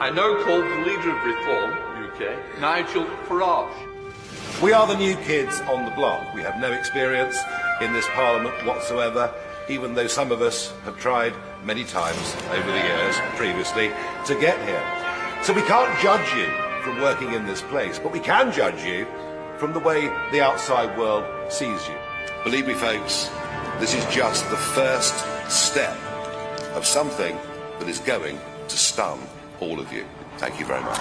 I now call the leader of Reform UK, Nigel Farage. We are the new kids on the block. We have no experience in this Parliament whatsoever, even though some of us have tried many times over the years previously to get here. So we can't judge you from working in this place, but we can judge you from the way the outside world sees you. Believe me, folks, this is just the first step of something that is going to stun all of you. Thank you very much.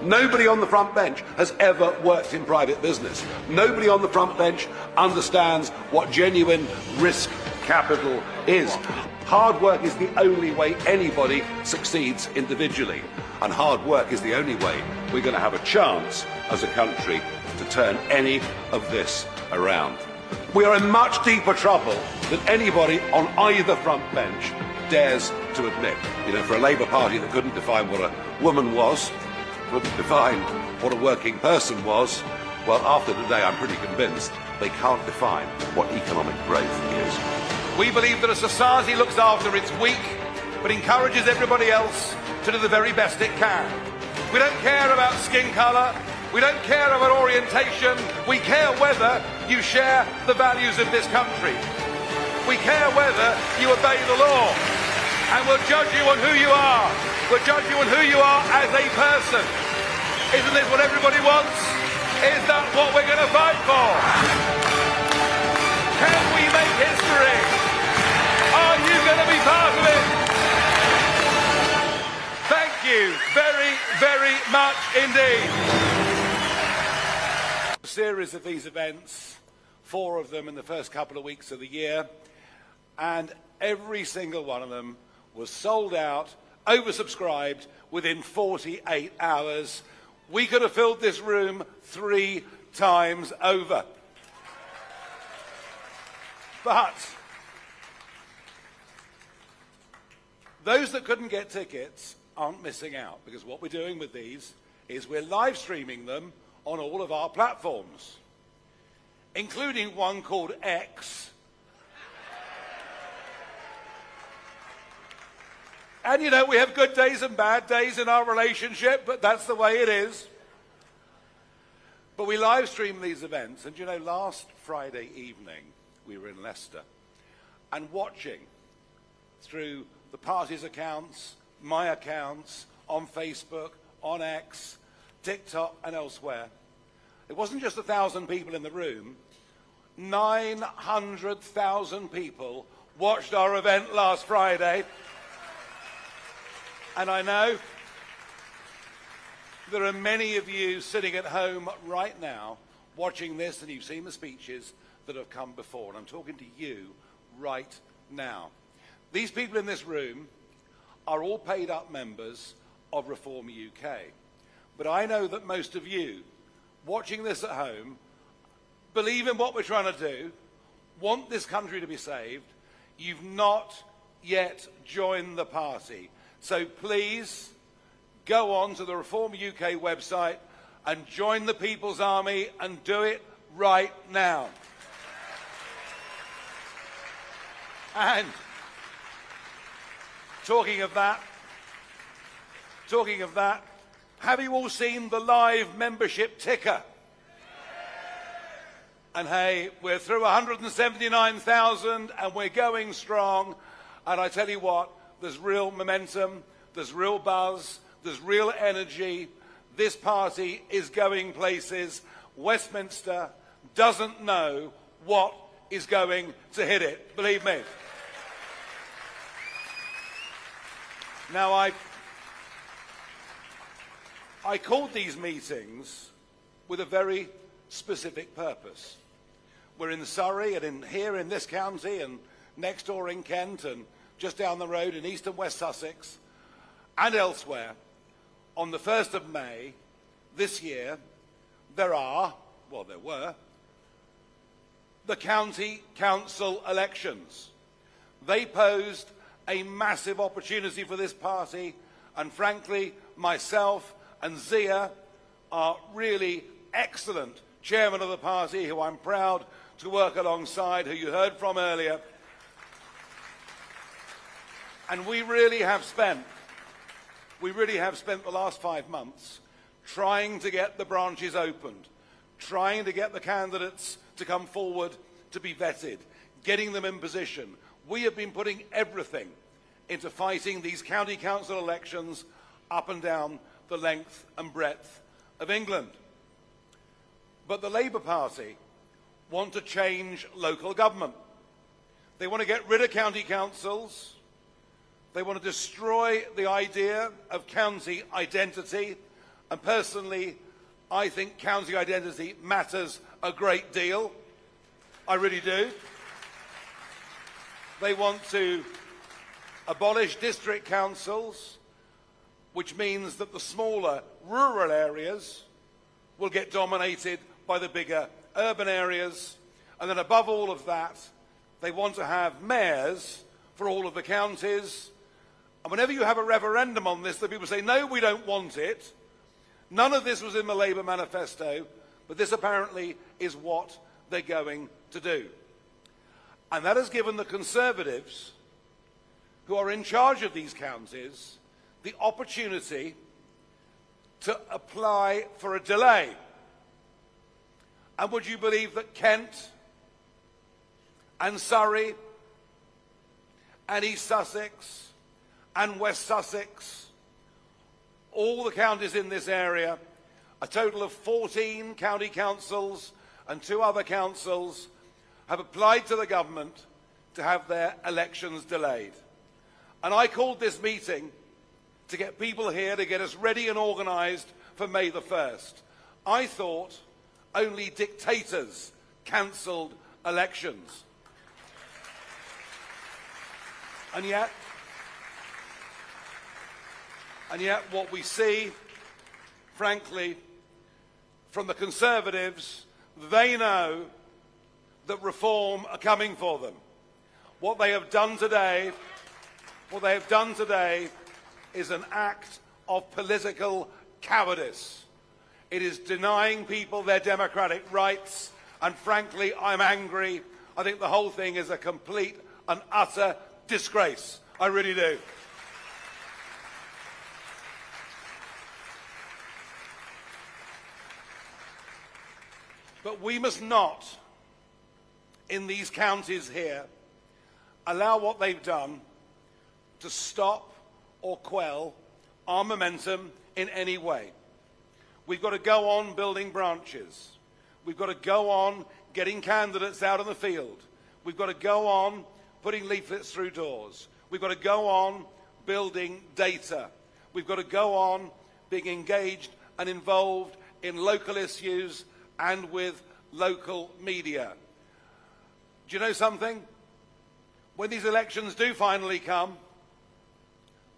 Nobody on the front bench has ever worked in private business. Nobody on the front bench understands what genuine risk capital is. Hard work is the only way anybody succeeds individually. And hard work is the only way we're going to have a chance as a country to turn any of this around. We are in much deeper trouble than anybody on either front bench dares to admit. You know, for a Labour Party that couldn't define what a woman was, couldn't define what a working person was, well, after today I'm pretty convinced they can't define what economic growth is. We believe that a society looks after its weak, but encourages everybody else to do the very best it can. We don't care about skin colour, we don't care about orientation, we care whether you share the values of this country. We care whether you obey the law, and we'll judge you on who you are. We'll judge you on who you are as a person. Isn't this what everybody wants? Is that what we're going to fight for? Can we make history? Are you going to be part of it? Thank you very, very much indeed. A series of these events, 4 of them in the first couple of weeks of the year, and every single one of them was sold out, oversubscribed within 48 hours. We could have filled this room 3 times over. But those that couldn't get tickets aren't missing out, because what we're doing with these is we're live streaming them on all of our platforms, including one called X. And, you know, we have good days and bad days in our relationship, but that's the way it is. But we live stream these events. And, you know, last Friday evening, we were in Leicester, and watching through the party's accounts, my accounts, on Facebook, on X, TikTok, and elsewhere, it wasn't just 1,000 people in the room. 900,000 people watched our event last Friday. And I know there are many of you sitting at home right now watching this, and you've seen the speeches that have come before. And I'm talking to you right now. These people in this room are all paid up members of Reform UK. But I know that most of you watching this at home believe in what we're trying to do, want this country to be saved. You've not yet joined the party. So please go on to the Reform UK website and join the People's Army, and do it right now. And talking of that, have you all seen the live membership ticker? And hey, we're through 179,000 and we're going strong. And I tell you what, there's real momentum, there's real buzz, there's real energy. This party is going places. Westminster doesn't know what is going to hit it, believe me. Now, I called these meetings with a very specific purpose. We're in Surrey and here in this county and next door in Kent and just down the road in East and West Sussex and elsewhere. On the 1st of May this year, there were the county council elections. They posed a massive opportunity for this party, and frankly, myself and Zia, our really excellent chairman of the party, who I'm proud to work alongside, who you heard from earlier. And we really have spent we really have spent the last 5 months trying to get the branches opened, trying to get the candidates to come forward to be vetted, getting them in position. We have been putting everything into fighting these county council elections up and down the length and breadth of England. But the Labour Party want to change local government. They want to get rid of county councils. They want to destroy the idea of county identity. And personally, I think county identity matters a great deal. I really do. They want to abolish district councils, which means that the smaller rural areas will get dominated by the bigger urban areas. And then above all of that, they want to have mayors for all of the counties. And whenever you have a referendum on this, the people say, no, we don't want it. None of this was in the Labour manifesto, but this apparently is what they're going to do. And that has given the Conservatives, who are in charge of these counties, the opportunity to apply for a delay. And would you believe that Kent and Surrey and East Sussex and West Sussex, all the counties in this area, a total of 14 county councils and 2 other councils, have applied to the government to have their elections delayed. And I called this meeting to get people here, to get us ready and organised for May the 1st. I thought only dictators cancelled elections. And yet what we see, frankly, from the Conservatives, they know that reform are coming for them. What they have done today is an act of political cowardice. It is denying people their democratic rights, and frankly, I'm angry. I think the whole thing is a complete and utter disgrace. I really do. But we must not, in these counties here, allow what they've done to stop or quell our momentum in any way. We've got to go on building branches. We've got to go on getting candidates out in the field. We've got to go on putting leaflets through doors. We've got to go on building data. We've got to go on being engaged and involved in local issues and with local media. Do you know something? When these elections do finally come,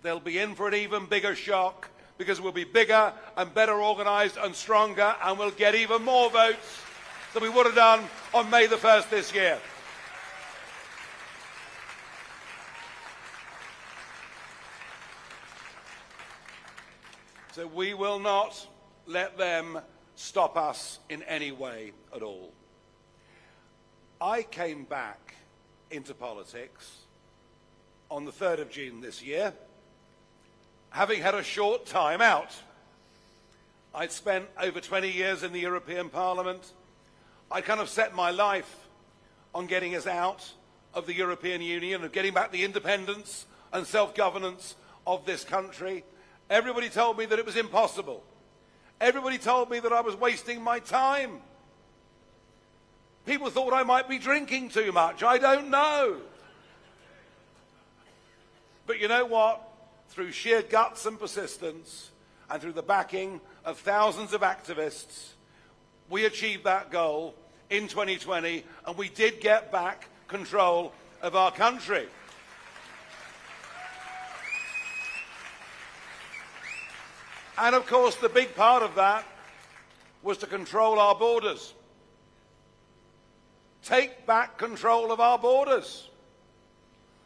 they'll be in for an even bigger shock, because we'll be bigger and better organised and stronger, and we'll get even more votes than we would have done on May the 1st this year. So we will not let them stop us in any way at all. I came back into politics on the 3rd of June this year, having had a short time out. I'd spent over 20 years in the European Parliament. I'd kind of set my life on getting us out of the European Union and getting back the independence and self-governance of this country. Everybody told me that it was impossible. Everybody told me that I was wasting my time. People thought I might be drinking too much. I don't know. But you know what? Through sheer guts and persistence, and through the backing of thousands of activists, we achieved that goal in 2020, and we did get back control of our country. And of course, the big part of that was to control our borders. Take back control of our borders.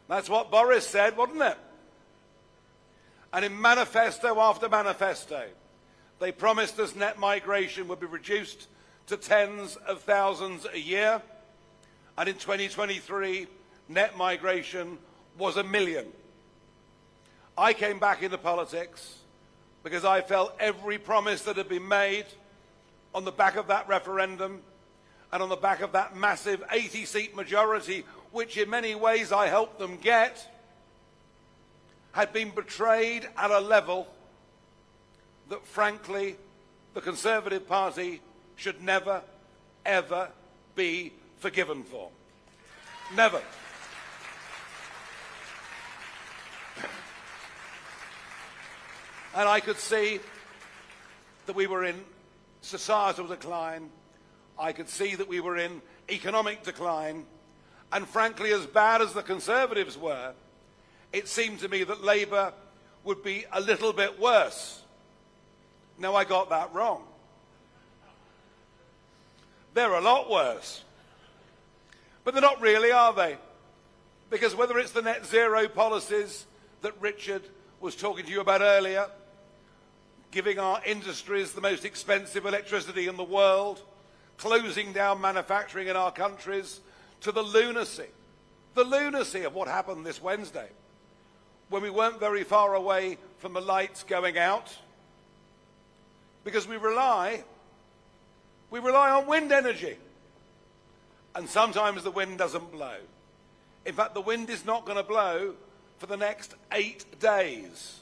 That's what Boris said, wasn't it? And in manifesto after manifesto, they promised us net migration would be reduced to tens of thousands a year. And in 2023, net migration was 1 million. I came back into politics because I felt every promise that had been made on the back of that referendum and on the back of that massive 80-seat majority, which in many ways I helped them get, had been betrayed at a level that, frankly, the Conservative Party should never, ever be forgiven for. Never. And I could see that we were in societal decline. I could see that we were in economic decline. And frankly, as bad as the Conservatives were, it seemed to me that Labour would be a little bit worse. Now, I got that wrong. They're a lot worse. But they're not really, are they? Because whether it's the net zero policies that Richard was talking to you about earlier, giving our industries the most expensive electricity in the world, closing down manufacturing in our countries, to the lunacy of what happened this Wednesday, when we weren't very far away from the lights going out, because we rely on wind energy. And sometimes the wind doesn't blow. In fact, the wind is not going to blow for the next 8 days.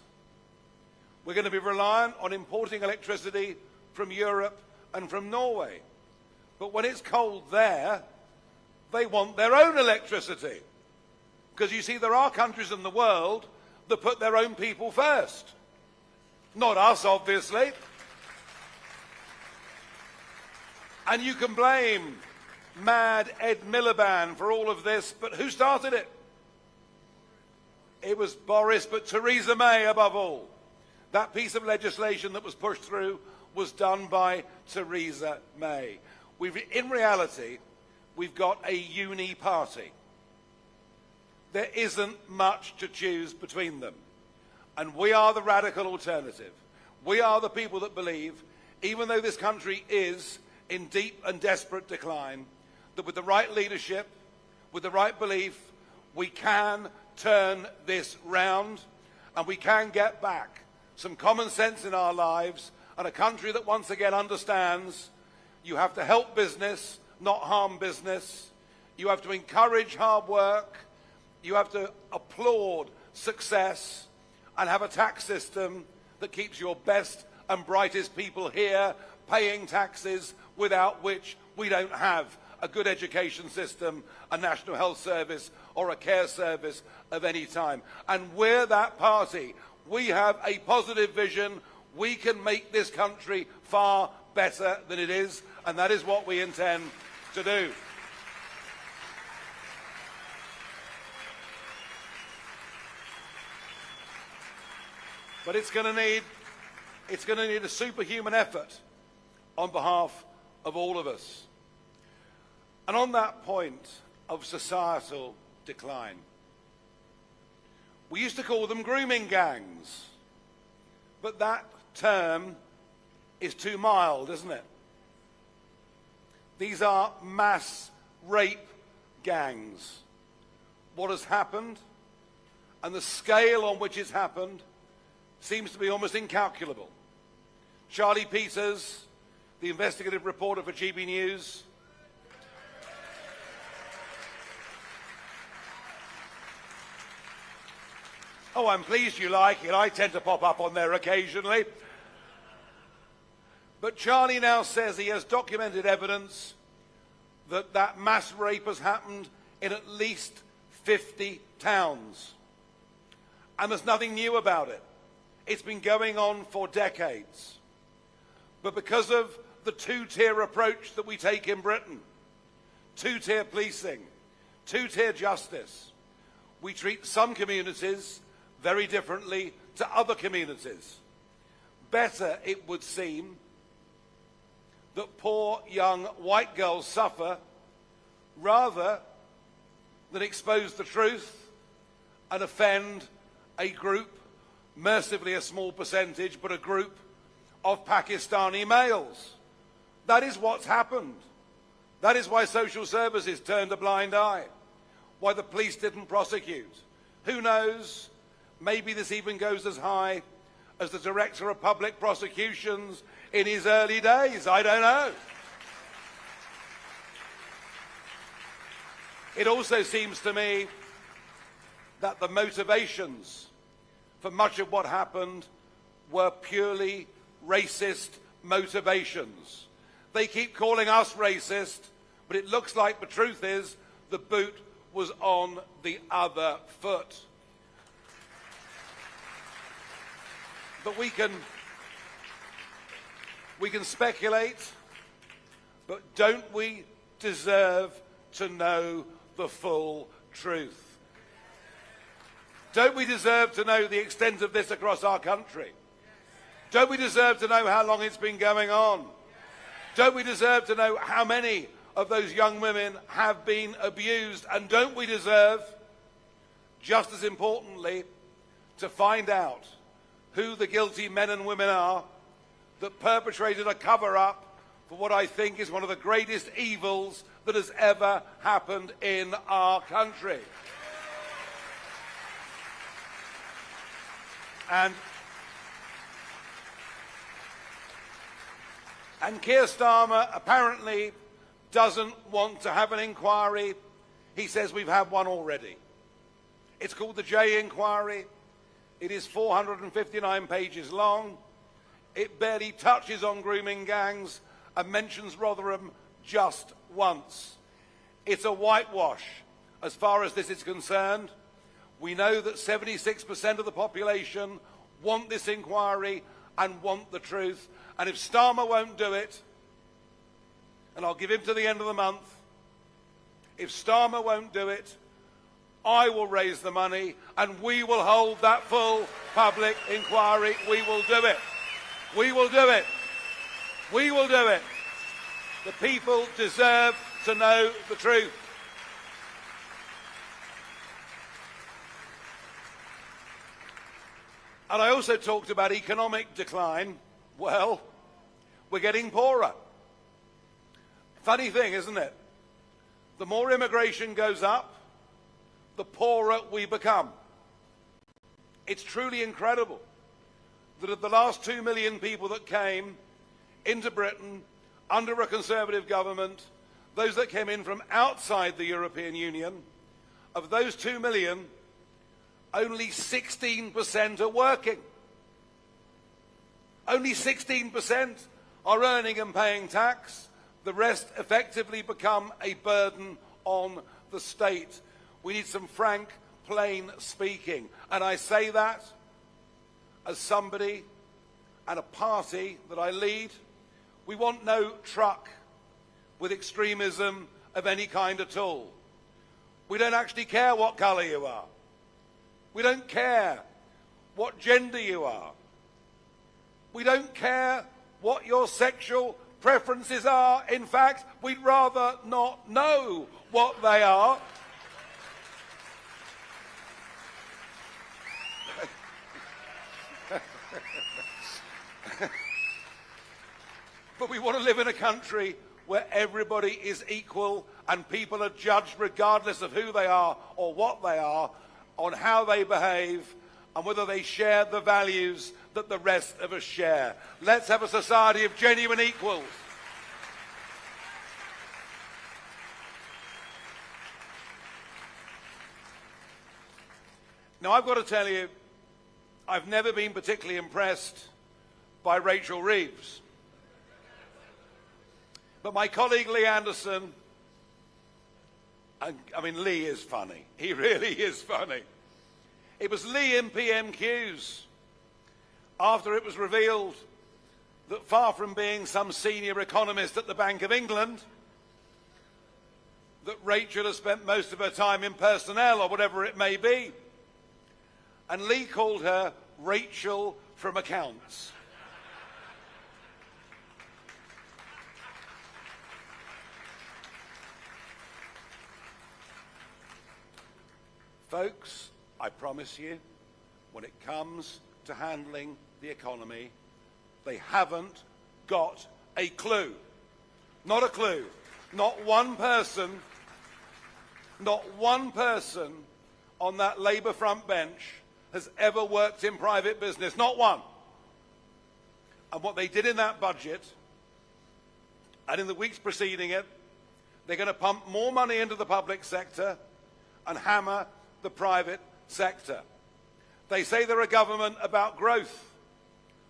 We're going to be reliant on importing electricity from Europe and from Norway. But when it's cold there, they want their own electricity. Because you see, there are countries in the world that put their own people first. Not us, obviously. And you can blame mad Ed Miliband for all of this, but who started it? It was Boris, but Theresa May above all. That piece of legislation that was pushed through was done by Theresa May. In reality, we've got a uni-party. There isn't much to choose between them. And we are the radical alternative. We are the people that believe, even though this country is in deep and desperate decline, that with the right leadership, with the right belief, we can turn this round and we can get back some common sense in our lives and a country that once again understands you have to help business, not harm business. You have to encourage hard work. You have to applaud success and have a tax system that keeps your best and brightest people here paying taxes, without which we don't have a good education system, a national health service, or a care service of any time. And we're that party. We have a positive vision. We can make this country far better than it is, and that is what we intend to do. But it's going to need a superhuman effort on behalf of all of us. And on that point of societal decline, we used to call them grooming gangs, but that term is too mild, isn't it? These are mass rape gangs. What has happened and the scale on which it's happened seems to be almost incalculable. Charlie Peters, the investigative reporter for GB News, oh, I'm pleased you like it. I tend to pop up on there occasionally. But Charlie now says he has documented evidence that that mass rape has happened in at least 50 towns. And there's nothing new about it. It's been going on for decades. But because of the two-tier approach that we take in Britain, two-tier policing, two-tier justice, we treat some communities very differently to other communities. Better, it would seem, that poor young white girls suffer rather than expose the truth and offend a group, mercifully a small percentage, but a group of Pakistani males. That is what's happened. That is why social services turned a blind eye, why the police didn't prosecute. Who knows? Maybe this even goes as high as the Director of Public Prosecutions in his early days? I don't know. It also seems to me that the motivations for much of what happened were purely racist motivations. They keep calling us racist, but it looks like the truth is the boot was on the other foot. But we can speculate, but don't we deserve to know the full truth? Don't we deserve to know the extent of this across our country? Don't we deserve to know how long it's been going on? Don't we deserve to know how many of those young women have been abused? And don't we deserve, just as importantly, to find out who the guilty men and women are that perpetrated a cover-up for what I think is one of the greatest evils that has ever happened in our country? And Keir Starmer apparently doesn't want to have an inquiry. He says we've had one already. It's called the Jay Inquiry. It is 459 pages long. It barely touches on grooming gangs and mentions Rotherham just once. It's a whitewash as far as this is concerned. We know that 76% of the population want this inquiry and want the truth. And if Starmer won't do it, and I'll give him to the end of the month, if Starmer won't do it, I will raise the money and we will hold that full public inquiry. We will do it. We will do it. We will do it. The people deserve to know the truth. And I also talked about economic decline. Well, we're getting poorer. Funny thing, isn't it? The more immigration goes up, the poorer we become. It's truly incredible that of the last 2 million people that came into Britain under a Conservative government, those that came in from outside the European Union, of those 2 million, only 16% are working. Only 16% are earning and paying tax. The rest effectively become a burden on the state. We need some frank, plain speaking. And I say that as somebody and a party that I lead. We want no truck with extremism of any kind at all. We don't actually care what colour you are. We don't care what gender you are. We don't care what your sexual preferences are. In fact, we'd rather not know what they are. But we want to live in a country where everybody is equal and people are judged regardless of who they are or what they are, on how they behave and whether they share the values that the rest of us share. Let's have a society of genuine equals. Now, I've got to tell you, I've never been particularly impressed by Rachel Reeves. But my colleague Lee Anderson, I mean, Lee is funny. He really is funny. It was Lee in PMQs after it was revealed that far from being some senior economist at the Bank of England, that Rachel has spent most of her time in personnel or whatever it may be. And Lee called her Rachel from accounts. Folks, I promise you, when it comes to handling the economy, they haven't got a clue. Not a clue. Not one person on that Labour front bench has ever worked in private business. Not one. And what they did in that budget, and in the weeks preceding it, they're going to pump more money into the public sector and hammer the private sector. They say they're a government about growth.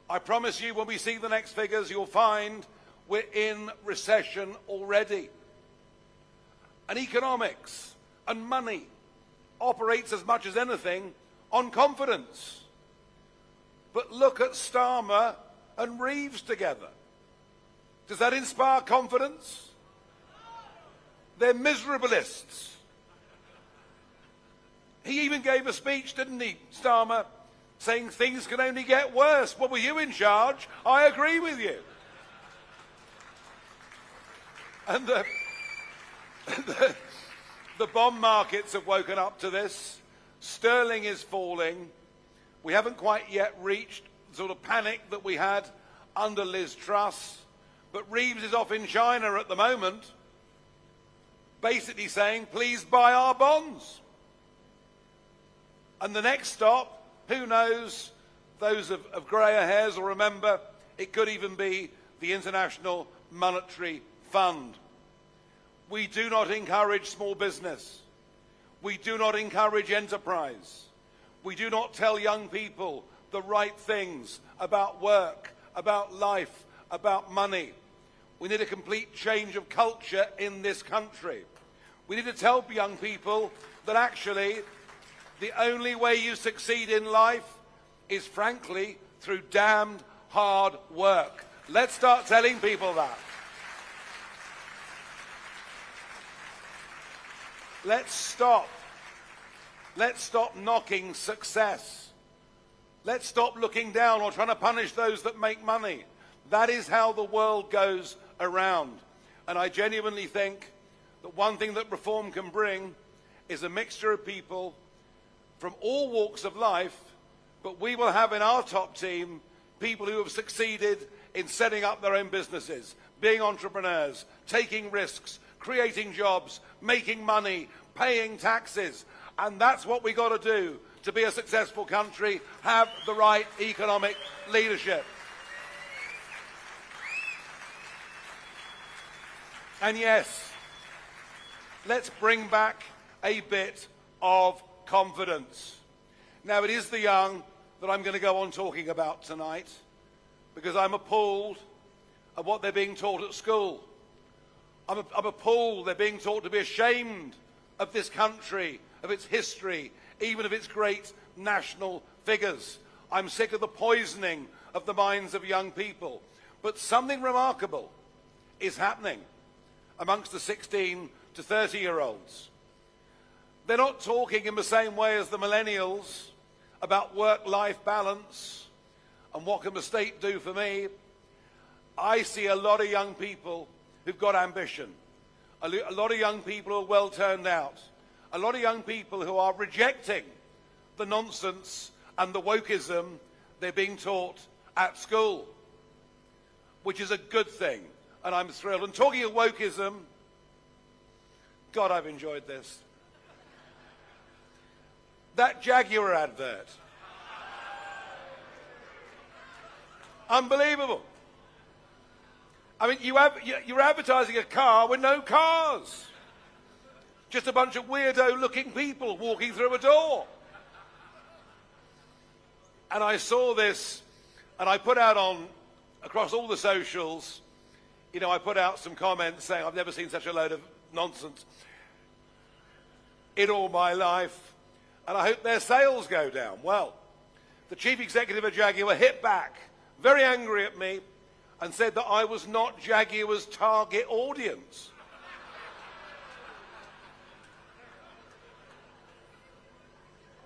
I promise you, when we see the next figures, you'll find we're in recession already. And economics and money operates as much as anything on confidence. But look at Starmer and Reeves together. Does that inspire confidence? They're miserabilists. He even gave a speech, didn't he, Starmer, saying things can only get worse. Well, were you in charge? I agree with you. And the bond markets have woken up to this. Sterling is falling. We haven't quite yet reached the sort of panic that we had under Liz Truss. But Reeves is off in China at the moment, basically saying, please buy our bonds. And the next stop, who knows, those of grayer hairs will remember, it could even be the International Monetary Fund. We do not encourage small business. We do not encourage enterprise. We do not tell young people the right things about work, about life, about money. We need a complete change of culture in this country. We need to tell young people that actually the only way you succeed in life is, frankly, through damned hard work. Let's start telling people that. Let's stop knocking success. Let's stop looking down or trying to punish those that make money. That is how the world goes around. And I genuinely think that one thing that reform can bring is a mixture of people from all walks of life, but we will have in our top team people who have succeeded in setting up their own businesses, being entrepreneurs, taking risks, creating jobs, making money, paying taxes. And that's what we got to do to be a successful country, have the right economic leadership. And yes, let's bring back a bit of confidence. Now, it is the young that I'm going to go on talking about tonight, because I'm appalled at what they're being taught at school. I'm appalled they're being taught to be ashamed of this country, of its history, even of its great national figures. I'm sick of the poisoning of the minds of young people. But something remarkable is happening amongst the 16 to 30-year-olds. They're not talking in the same way as the millennials about work-life balance and what can the state do for me. I see a lot of young people who've got ambition, a lot of young people who are well turned out, a lot of young people who are rejecting the nonsense and the wokeism they're being taught at school, which is a good thing, and I'm thrilled. And talking of wokeism, God, I've enjoyed this. That Jaguar advert. Unbelievable. I mean, you're advertising a car with no cars. Just a bunch of weirdo-looking people walking through a door. And I saw this, and I put out across all the socials, you know, I put out some comments saying, I've never seen such a load of nonsense in all my life, and I hope their sales go down. Well, the chief executive of Jaguar hit back, very angry at me, and said that I was not Jaguar's target audience.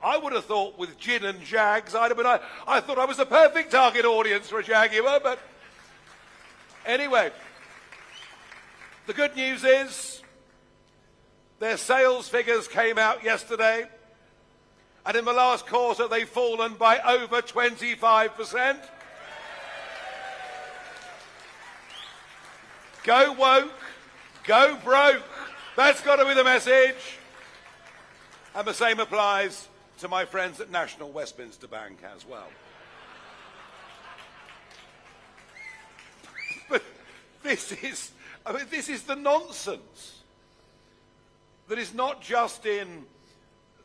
I would have thought with gin and Jags, I thought I was the perfect target audience for a Jaguar, but anyway, the good news is their sales figures came out yesterday, and in the last quarter they've fallen by over 25%. Go woke, go broke. That's got to be the message. And the same applies to my friends at National Westminster Bank as well. this is the nonsense that is not just in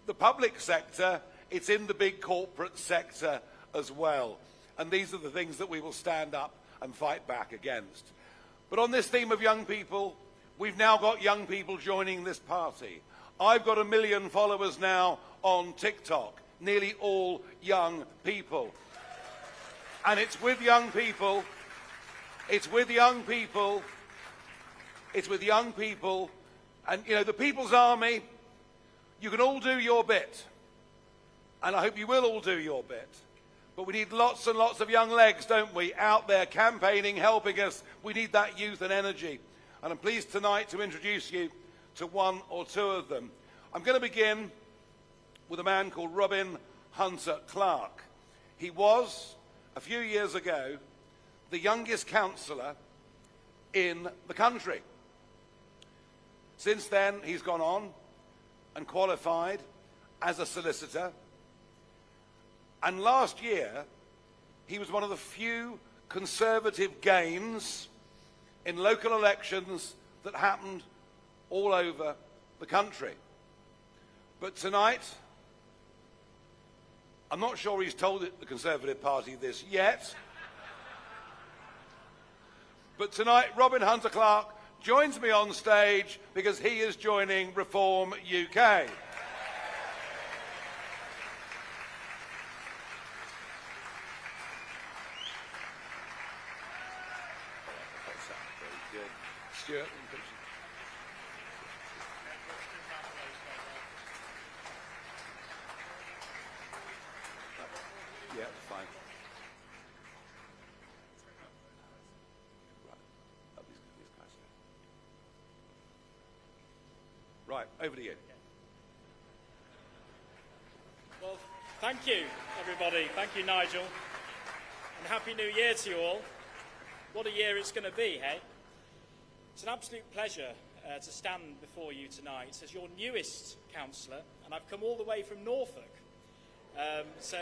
the public sector, it's in the big corporate sector as well. And these are the things that we will stand up and fight back against. But on this theme of young people, we've now got young people joining this party. I've got 1 million followers now on TikTok, nearly all young people. And it's with young people, and, you know, the People's Army, you can all do your bit. And I hope you will all do your bit. But we need lots and lots of young legs, don't we, out there campaigning, helping us. We need that youth and energy. And I'm pleased tonight to introduce you to one or two of them. I'm going to begin with a man called Robin Hunter Clark. He was, a few years ago, the youngest councillor in the country. Since then, he's gone on and qualified as a solicitor. And last year, he was one of the few Conservative gains in local elections that happened all over the country. But tonight, I'm not sure he's told the Conservative Party this yet, but tonight Robin Hunter Clark joins me on stage because he is joining Reform UK. Stuart. Yeah, fine. Right, over to you. Well, thank you, everybody. Thank you, Nigel. And Happy New Year to you all. What a year it's going to be, hey? It's an absolute pleasure to stand before you tonight as your newest councillor, and I've come all the way from Norfolk. So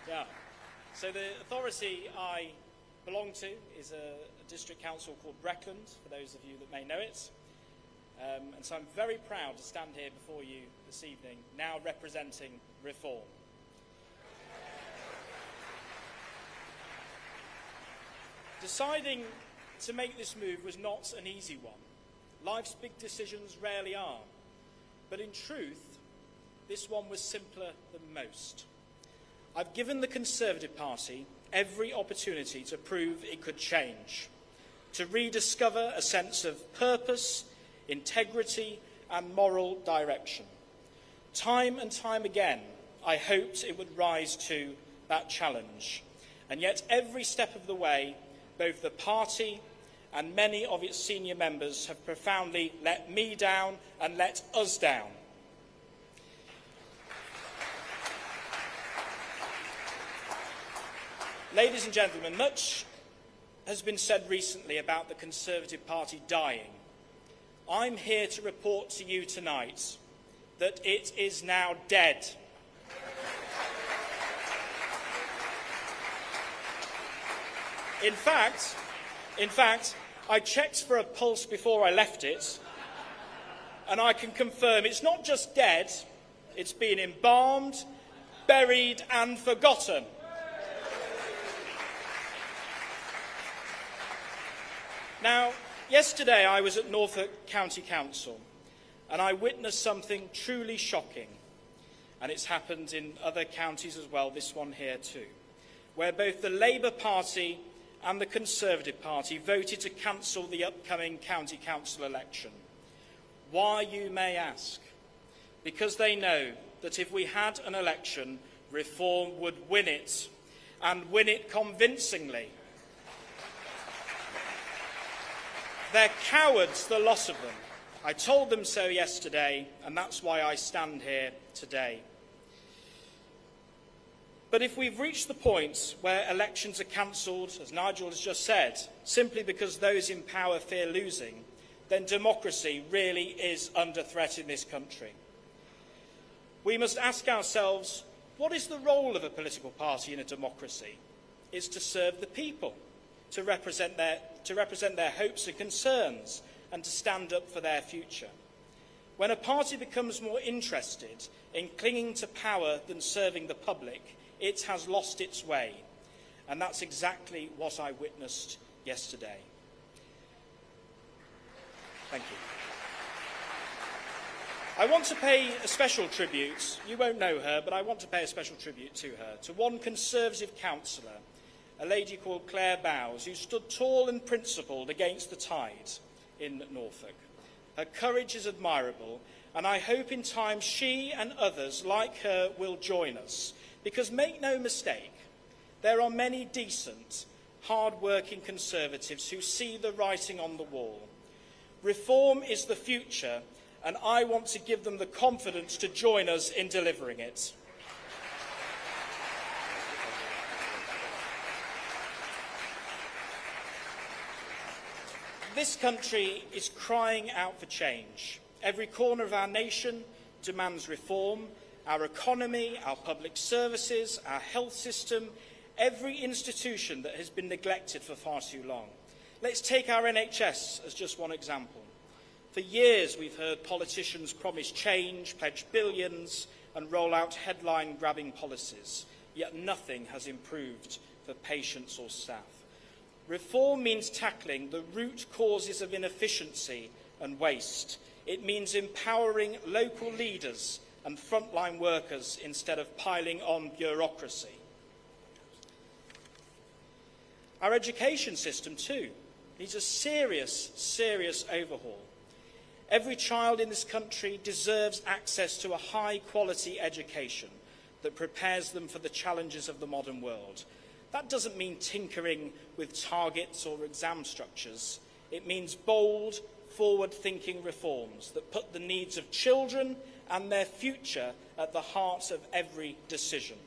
the authority I belong to is a district council called Breckland, for those of you that may know it. And so I'm very proud to stand here before you this evening, now representing Reform. Deciding to make this move was not an easy one. Life's big decisions rarely are. But in truth, this one was simpler than most. I've given the Conservative Party every opportunity to prove it could change, to rediscover a sense of purpose, integrity, and moral direction. Time and time again, I hoped it would rise to that challenge. And yet every step of the way, both the party and many of its senior members have profoundly let me down and let us down. Ladies and gentlemen, much has been said recently about the Conservative Party dying. I'm here to report to you tonight that it is now dead. In fact, I checked for a pulse before I left it, and I can confirm it's not just dead, it's been embalmed, buried and forgotten. Now, yesterday I was at Norfolk County Council, and I witnessed something truly shocking, and it's happened in other counties as well, this one here too, where both the Labour Party and the Conservative Party voted to cancel the upcoming county council election. Why, you may ask? Because they know that if we had an election, Reform would win it, and win it convincingly. They're cowards, the lot of them. I told them so yesterday, and that's why I stand here today. But if we've reached the point where elections are cancelled, as Nigel has just said, simply because those in power fear losing, then democracy really is under threat in this country. We must ask ourselves, what is the role of a political party in a democracy? It's to serve the people, to represent their hopes and concerns and to stand up for their future. When a party becomes more interested in clinging to power than serving the public, it has lost its way. And that's exactly what I witnessed yesterday. Thank you. I want to pay a special tribute, you won't know her, but I want to pay a special tribute to her, to one Conservative councillor, a lady called Claire Bowes, who stood tall and principled against the tide in Norfolk. Her courage is admirable, and I hope in time she and others like her will join us. Because make no mistake, there are many decent, hard-working Conservatives who see the writing on the wall. Reform is the future, and I want to give them the confidence to join us in delivering it. This country is crying out for change. Every corner of our nation demands reform. Our economy, our public services, our health system, every institution that has been neglected for far too long. Let's take our NHS as just one example. For years we've heard politicians promise change, pledge billions and roll out headline-grabbing policies, yet nothing has improved for patients or staff. Reform means tackling the root causes of inefficiency and waste. It means empowering local leaders and frontline workers instead of piling on bureaucracy. Our education system, too, needs a serious overhaul. Every child in this country deserves access to a high-quality education that prepares them for the challenges of the modern world. That doesn't mean tinkering with targets or exam structures. It means bold, forward-thinking reforms that put the needs of children and their future at the heart of every decision.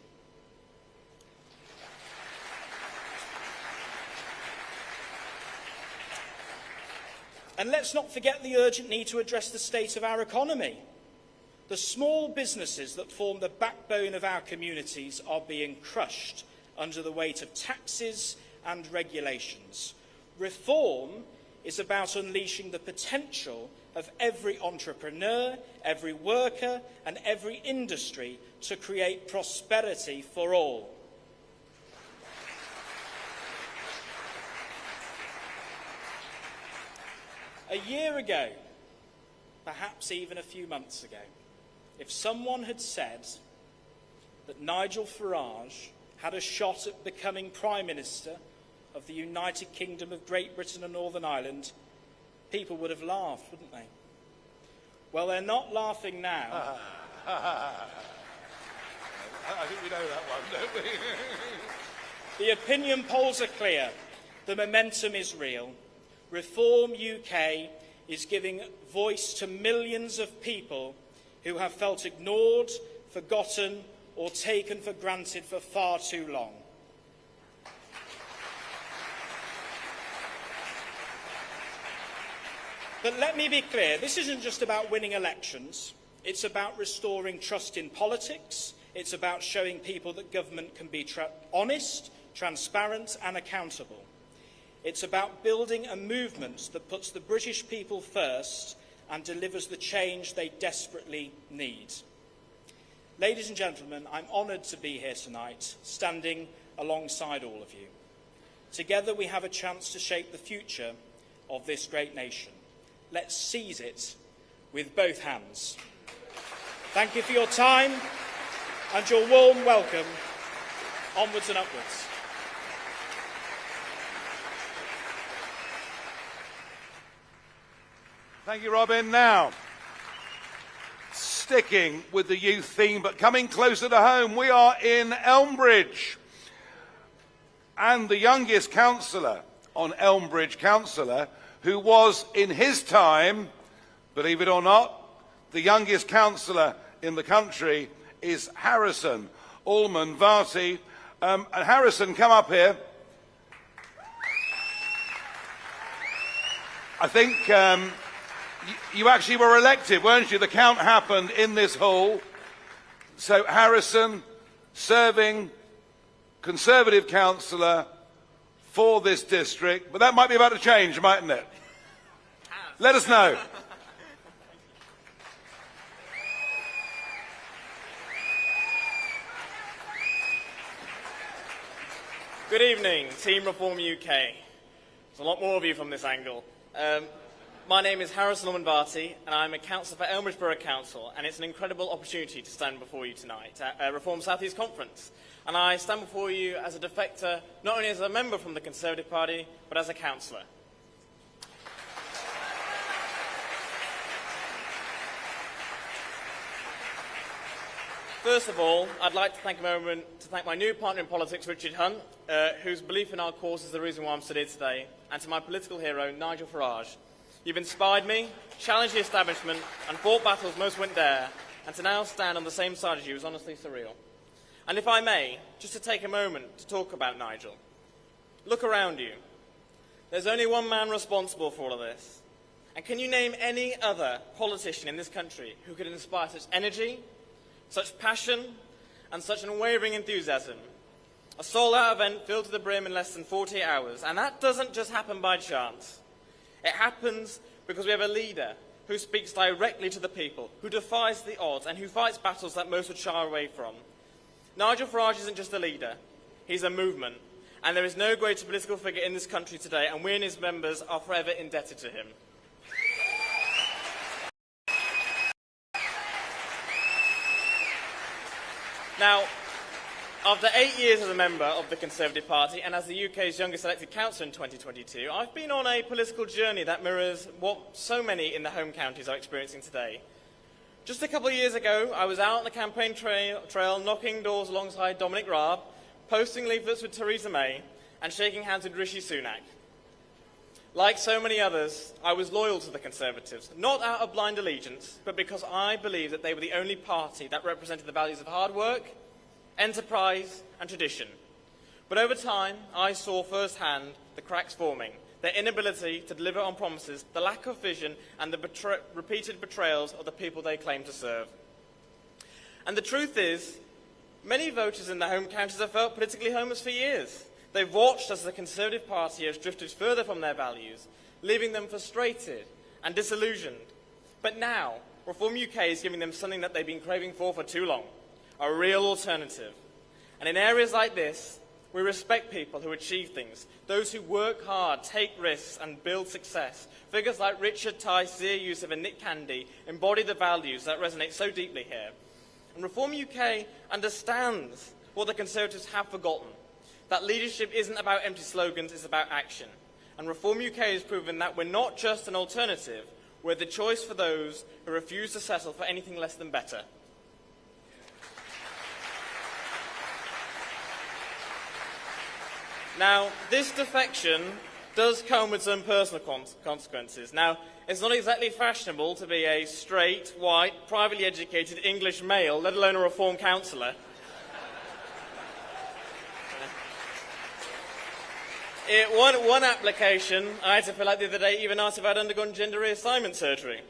And let's not forget the urgent need to address the state of our economy. The small businesses that form the backbone of our communities are being crushed under the weight of taxes and regulations. Reform is about unleashing the potential of every entrepreneur, every worker, and every industry to create prosperity for all. A year ago, perhaps even a few months ago, if someone had said that Nigel Farage had a shot at becoming Prime Minister of the United Kingdom of Great Britain and Northern Ireland, people would have laughed, wouldn't they? Well, they're not laughing now. I think we know that one, don't we? The opinion polls are clear. The momentum is real. Reform UK is giving voice to millions of people who have felt ignored, forgotten, or taken for granted for far too long. But let me be clear, this isn't just about winning elections. It's about restoring trust in politics. It's about showing people that government can be honest, transparent and accountable. It's about building a movement that puts the British people first and delivers the change they desperately need. Ladies and gentlemen, I'm honoured to be here tonight, standing alongside all of you. Together we have a chance to shape the future of this great nation. Let's seize it with both hands. Thank you for your time and your warm welcome. Onwards and upwards. Thank you, Robin. Now, sticking with the youth theme, but coming closer to home, we are in Elmbridge. And the youngest councillor on Elmbridge Councillor, who was in his time, believe it or not, the youngest councillor in the country, is Harrison Allman Varty. And Harrison, come up here. I think you actually were elected, weren't you? The count happened in this hall. So Harrison, serving Conservative councillor for this district, but that might be about to change, mightn't it? Let us know. Good evening, Team Reform UK. There's a lot more of you from this angle. My name is Harrison Norman-Varty, and I'm a councillor for Elmbridge Borough Council, and it's an incredible opportunity to stand before you tonight at Reform South East Conference. And I stand before you as a defector, not only as a member from the Conservative Party, but as a councillor. First of all, I'd like to take a moment to thank my new partner in politics, Richard Hunt, whose belief in our cause is the reason why I'm stood here today, and to my political hero, Nigel Farage. You've inspired me, challenged the establishment, and fought battles most wouldn't dare, and to now stand on the same side as you is honestly surreal. And if I may, just to take a moment to talk about Nigel. Look around you. There's only one man responsible for all of this. And can you name any other politician in this country who could inspire such energy, such passion, and such unwavering enthusiasm? A sold-out event filled to the brim in less than 48 hours, and that doesn't just happen by chance. It happens because we have a leader who speaks directly to the people, who defies the odds, and who fights battles that most would shy away from. Nigel Farage isn't just a leader, he's a movement, and there is no greater political figure in this country today, and we and his members are forever indebted to him. Now, after 8 years as a member of the Conservative Party and as the UK's youngest elected councillor in 2022, I've been on a political journey that mirrors what so many in the home counties are experiencing today. Just a couple of years ago, I was out on the campaign trail knocking doors alongside Dominic Raab, posting leaflets with Theresa May, and shaking hands with Rishi Sunak. Like so many others, I was loyal to the Conservatives, not out of blind allegiance, but because I believed that they were the only party that represented the values of hard work, enterprise, and tradition. But over time, I saw firsthand the cracks forming, their inability to deliver on promises, the lack of vision, and the repeated betrayals of the people they claim to serve. And the truth is, many voters in the home counties have felt politically homeless for years. They've watched as the Conservative Party has drifted further from their values, leaving them frustrated and disillusioned. But now, Reform UK is giving them something that they've been craving for too long, a real alternative. And in areas like this, we respect people who achieve things, those who work hard, take risks, and build success. Figures like Richard Tice, Zia Youssef, and Nick Candy embody the values that resonate so deeply here. And Reform UK understands what the Conservatives have forgotten, that leadership isn't about empty slogans, it's about action. And Reform UK has proven that we're not just an alternative, we're the choice for those who refuse to settle for anything less than better. Now, this defection does come with some personal consequences. Now, it's not exactly fashionable to be a straight, white, privately educated English male, let alone a Reform councillor. One application, I had to fill out the other day, even asked if I'd undergone gender reassignment surgery.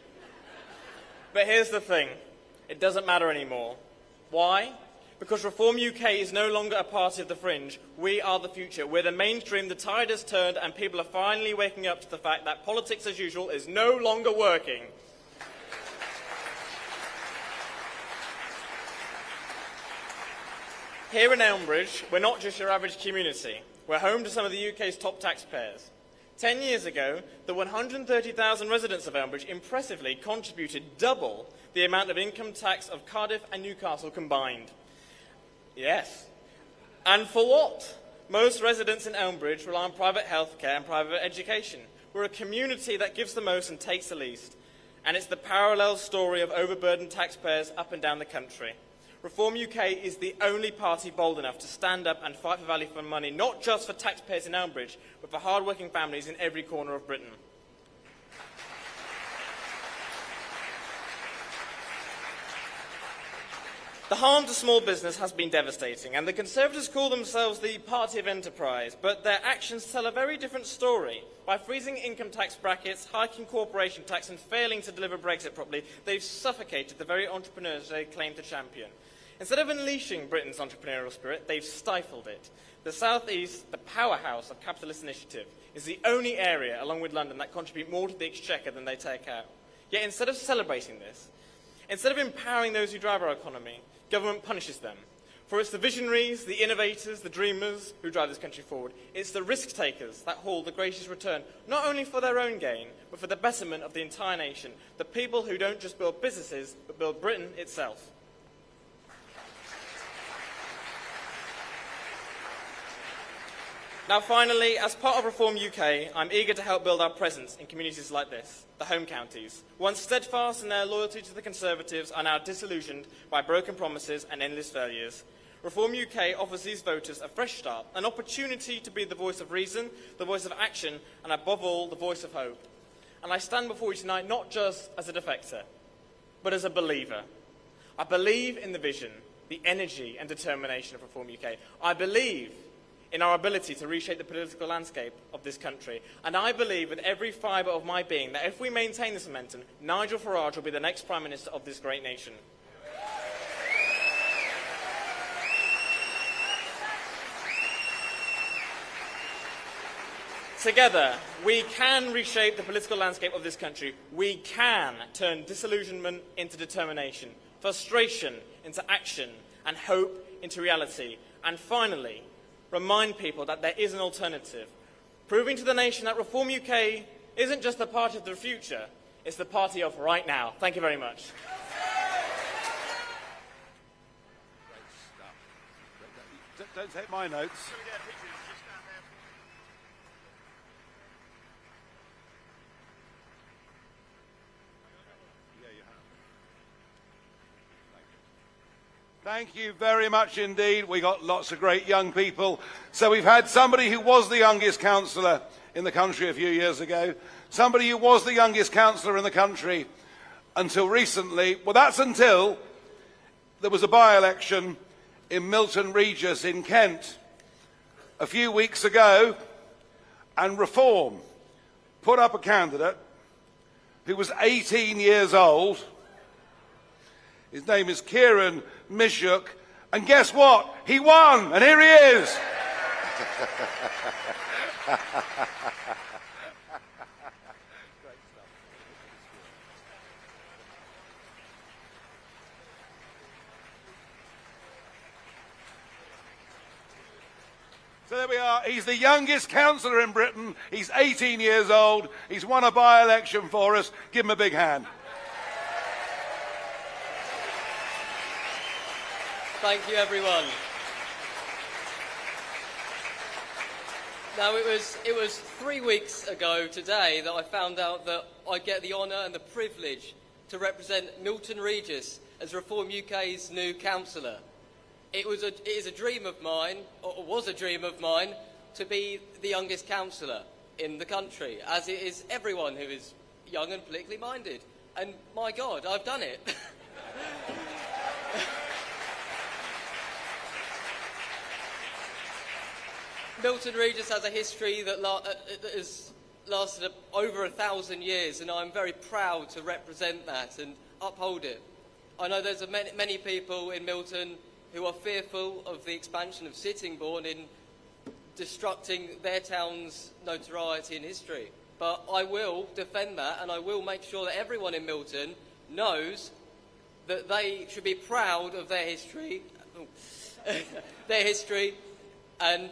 But here's the thing, it doesn't matter anymore. Why? Because Reform UK is no longer a party of the fringe. We are the future. We're the mainstream, the tide has turned, and people are finally waking up to the fact that politics as usual is no longer working. Here in Elmbridge, we're not just your average community. We're home to some of the UK's top taxpayers. 10 years ago, the 130,000 residents of Elmbridge impressively contributed double the amount of income tax of Cardiff and Newcastle combined. Yes. And for what? Most residents in Elmbridge rely on private healthcare and private education. We're a community that gives the most and takes the least. And it's the parallel story of overburdened taxpayers up and down the country. Reform UK is the only party bold enough to stand up and fight for value for money, not just for taxpayers in Elmbridge, but for hard-working families in every corner of Britain. The harm to small business has been devastating, and the Conservatives call themselves the party of enterprise, but their actions tell a very different story. By freezing income tax brackets, hiking corporation tax, and failing to deliver Brexit properly, they've suffocated the very entrepreneurs they claim to champion. Instead of unleashing Britain's entrepreneurial spirit, they've stifled it. The South East, the powerhouse of capitalist initiative, is the only area, along with London, that contribute more to the exchequer than they take out. Yet instead of celebrating this, instead of empowering those who drive our economy, government punishes them. For it's the visionaries, the innovators, the dreamers who drive this country forward. It's the risk takers that haul the gracious return, not only for their own gain, but for the betterment of the entire nation. The people who don't just build businesses, but build Britain itself. Now finally, as part of Reform UK, I'm eager to help build our presence in communities like this, the home counties. Once steadfast in their loyalty to the Conservatives, are now disillusioned by broken promises and endless failures. Reform UK offers these voters a fresh start, an opportunity to be the voice of reason, the voice of action, and above all, the voice of hope. And I stand before you tonight not just as a defector, but as a believer. I believe in the vision, the energy and determination of Reform UK. I believe in our ability to reshape the political landscape of this country. And I believe with every fibre of my being that if we maintain this momentum, Nigel Farage will be the next Prime Minister of this great nation. Together, we can reshape the political landscape of this country. We can turn disillusionment into determination, frustration into action, and hope into reality. And finally, remind people that there is an alternative, proving to the nation that Reform UK isn't just the party of the future, it's the party of right now. Thank you very much. Don't take my notes. Thank you very much indeed. We got lots of great young people. So we've had somebody who was the youngest councillor in the country a few years ago, somebody who was the youngest councillor in the country until recently. Well, that's until there was a by-election in Milton Regis in Kent a few weeks ago, and Reform put up a candidate who was 18 years old. His name is Kieran Miskell, and guess what? He won, and here he is. So there we are. He's the youngest councillor in Britain. He's 18 years old. He's won a by-election for us. Give him a big hand. Thank you, everyone. Now, it was 3 weeks ago today that I found out that I get the honour and the privilege to represent Milton Regis as Reform UK's new councillor. It is a dream of mine, or was a dream of mine, to be the youngest councillor in the country, as it is everyone who is young and politically minded. And my God, I've done it. Milton Regis has a history that has lasted over 1,000 years, and I'm very proud to represent that and uphold it. I know there's many people in Milton who are fearful of the expansion of Sittingbourne in destructing their town's notoriety and history. But I will defend that, and I will make sure that everyone in Milton knows that they should be proud of their history, and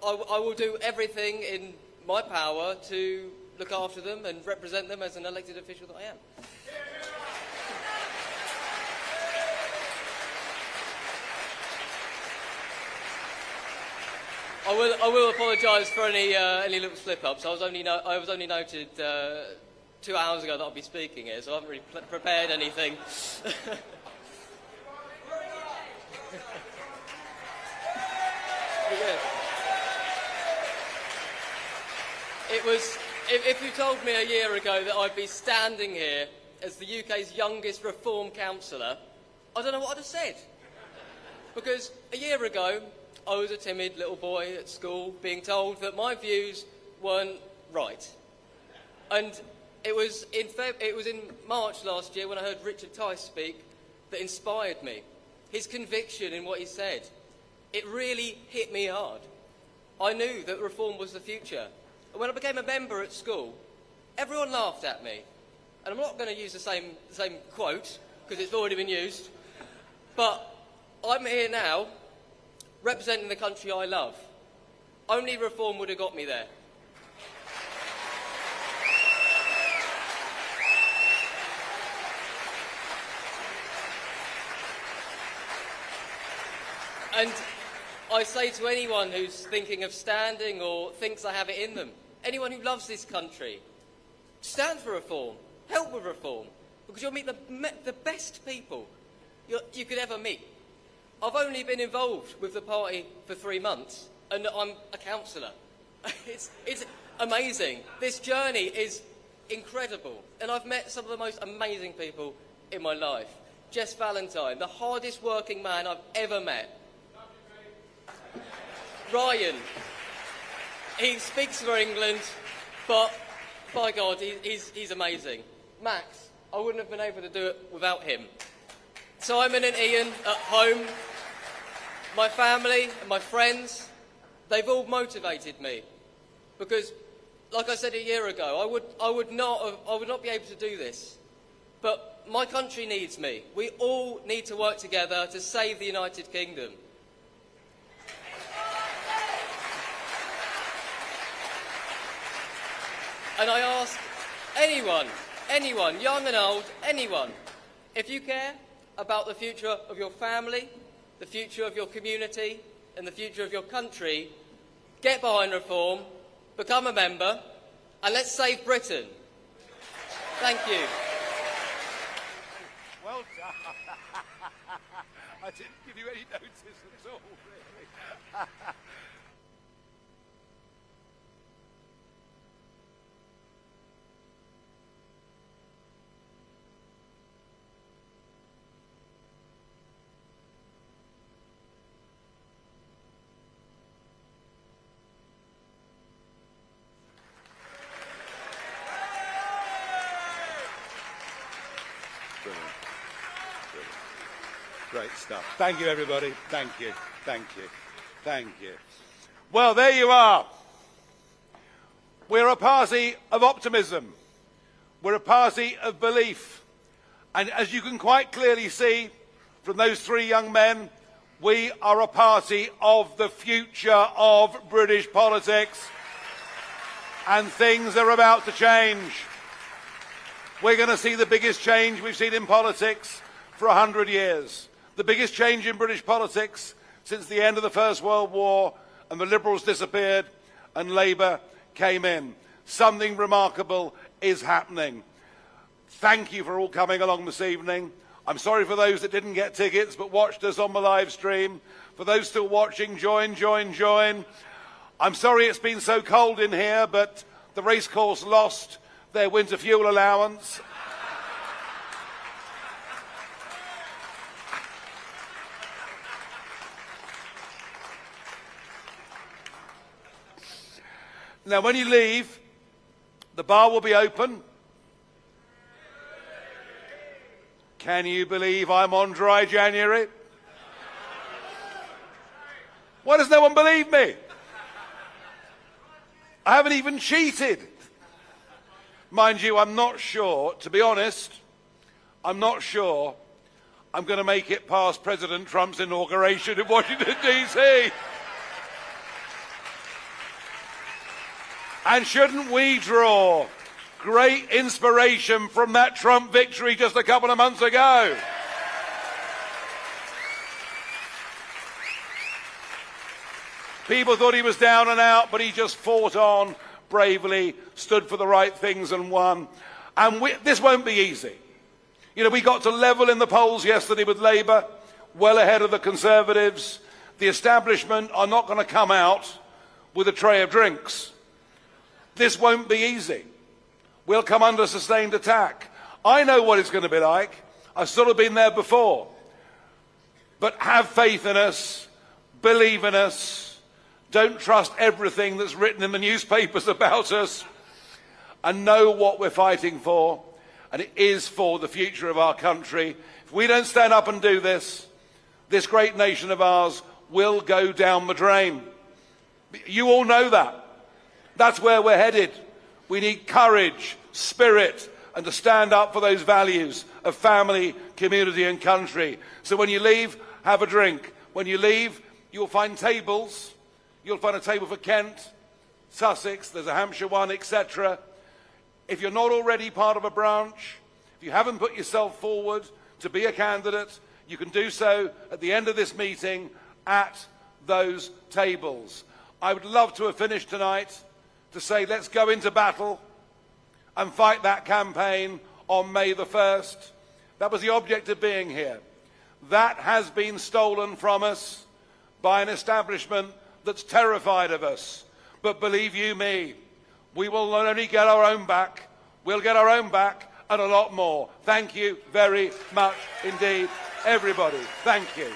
I will do everything in my power to look after them and represent them as an elected official that I am. I will apologise for any little slip-ups. I was only noted 2 hours ago that I'll be speaking here, so I haven't really prepared anything. It was, if you told me a year ago that I'd be standing here as the UK's youngest Reform councillor, I don't know what I'd have said. Because a year ago, I was a timid little boy at school being told that my views weren't right. And it was in March last year when I heard Richard Tice speak that inspired me. his conviction in what he said, it really hit me hard. I knew that reform was the future. And when I became a member at school, everyone laughed at me. And I'm not going to use the same quote, because it's already been used. But I'm here now, representing the country I love. Only reform would have got me there. And I say to anyone who's thinking of standing or thinks I have it in them, anyone who loves this country, stand for reform, help with reform, because you'll meet the best people you could ever meet. I've only been involved with the party for 3 months, and I'm a councillor. It's amazing. This journey is incredible, and I've met some of the most amazing people in my life. Jess Valentine, the hardest working man I've ever met. Ryan, he speaks for England, but by God, he's amazing. Max, I wouldn't have been able to do it without him. Simon and Ian at home, my family and my friends, they've all motivated me. Because, like I said a year ago, I would not be able to do this. But my country needs me. We all need to work together to save the United Kingdom. And I ask anyone, young and old, anyone, if you care about the future of your family, the future of your community, and the future of your country, get behind reform, become a member, and let's save Britain. Thank you. Well done. I didn't give you any notice at all, really. Great stuff. Thank you, everybody. Thank you. Thank you. Thank you. Well, there you are. We're a party of optimism. We're a party of belief. And as you can quite clearly see from those 3 young men, we are a party of the future of British politics. And things are about to change. We're going to see the biggest change we've seen in politics for 100 years. The biggest change in British politics since the end of the First World War and the Liberals disappeared and Labour came in. Something remarkable is happening. Thank you for all coming along this evening. I'm sorry for those that didn't get tickets but watched us on the live stream. For those still watching, join. I'm sorry it's been so cold in here, but the racecourse lost their winter fuel allowance. Now, when you leave, the bar will be open. Can you believe I'm on dry January? Why does no one believe me? I haven't even cheated. Mind you, I'm not sure, to be honest, I'm not sure I'm going to make it past President Trump's inauguration in Washington, D.C. And shouldn't we draw great inspiration from that Trump victory just a couple of months ago? People thought he was down and out, but he just fought on bravely, stood for the right things and won. And this won't be easy. You know, we got to level in the polls yesterday with Labour, well ahead of the Conservatives. The establishment are not going to come out with a tray of drinks. This won't be easy. We'll come under sustained attack. I know what it's going to be like. I've sort of been there before. But have faith in us. Believe in us. Don't trust everything that's written in the newspapers about us. And know what we're fighting for. And it is for the future of our country. If we don't stand up and do this, this great nation of ours will go down the drain. You all know that. That's where we're headed. We need courage, spirit, and to stand up for those values of family, community and country. So when you leave, have a drink. When you leave, you'll find tables. You'll find a table for Kent, Sussex, there's a Hampshire one, etc. If you're not already part of a branch, if you haven't put yourself forward to be a candidate, you can do so at the end of this meeting at those tables. I would love to have finished tonight to say let's go into battle and fight that campaign on May the 1st. That was the object of being here. That has been stolen from us by an establishment that's terrified of us. But believe you me, we will not only get our own back, we'll get our own back and a lot more. Thank you very much indeed, everybody. Thank you.